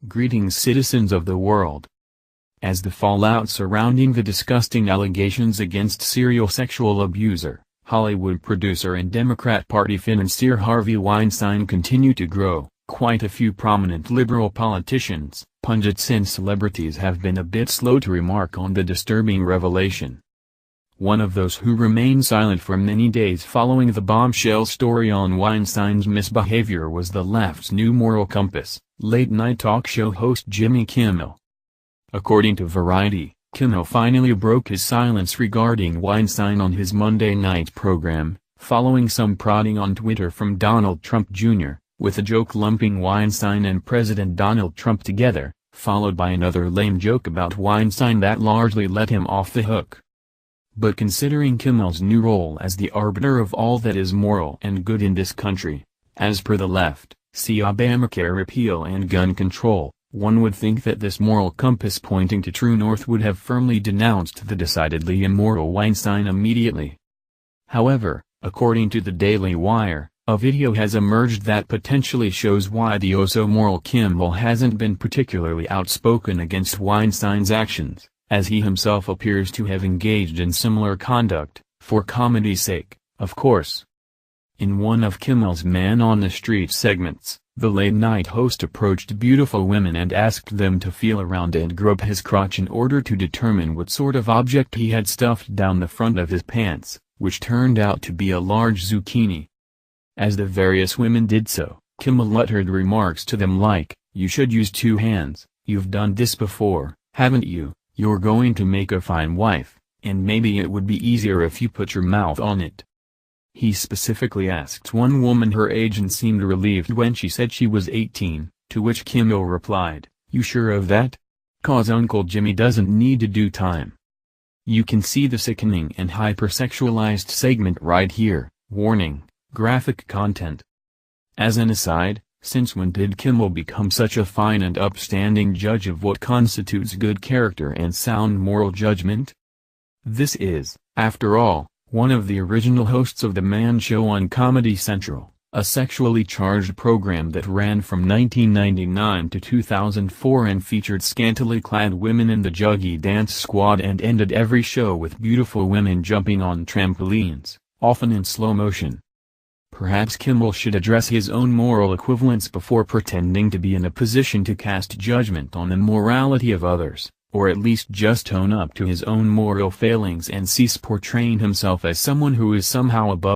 Greetings, citizens of the world. As the fallout surrounding the disgusting allegations against serial sexual abuser, Hollywood producer and Democrat Party financier Harvey Weinstein continue to grow, quite a few prominent liberal politicians, pundits and celebrities have been a bit slow to remark on the disturbing revelation. One of those who remained silent for many days following the bombshell story on Weinstein's misbehavior was the left's new moral compass, late-night talk show host Jimmy Kimmel. According to Variety, Kimmel finally broke his silence regarding Weinstein on his Monday night program, following some prodding on Twitter from Donald Trump Jr., with a joke lumping Weinstein and President Donald Trump together, followed by another lame joke about Weinstein that largely let him off the hook. But considering Kimmel's new role as the arbiter of all that is moral and good in this country, as per the left, see Obamacare repeal and gun control, one would think that this moral compass pointing to true north would have firmly denounced the decidedly immoral Weinstein immediately. However, according to the Daily Wire, a video has emerged that potentially shows why the oh-so-moral Kimmel hasn't been particularly outspoken against Weinstein's actions, as he himself appears to have engaged in similar conduct, for comedy's sake, of course. In one of Kimmel's Man on the Street segments, the late-night host approached beautiful women and asked them to feel around and grope his crotch in order to determine what sort of object he had stuffed down the front of his pants, which turned out to be a large zucchini. As the various women did so, Kimmel uttered remarks to them like, "You should use two hands, you've done this before, haven't you? You're going to make a fine wife, and maybe it would be easier if you put your mouth on it." He specifically asked one woman her age and seemed relieved when she said she was 18, to which Kimmel replied, "You sure of that? 'Cause Uncle Jimmy doesn't need to do time." You can see the sickening and hypersexualized segment right here. Warning: graphic content. As an aside, since when did Kimmel become such a fine and upstanding judge of what constitutes good character and sound moral judgment? This is, after all, one of the original hosts of The Man Show on Comedy Central, a sexually charged program that ran from 1999 to 2004 and featured scantily clad women in the Juggy Dance Squad and ended every show with beautiful women jumping on trampolines, often in slow motion. Perhaps Kimmel should address his own moral equivalence before pretending to be in a position to cast judgment on the morality of others, or at least just own up to his own moral failings and cease portraying himself as someone who is somehow above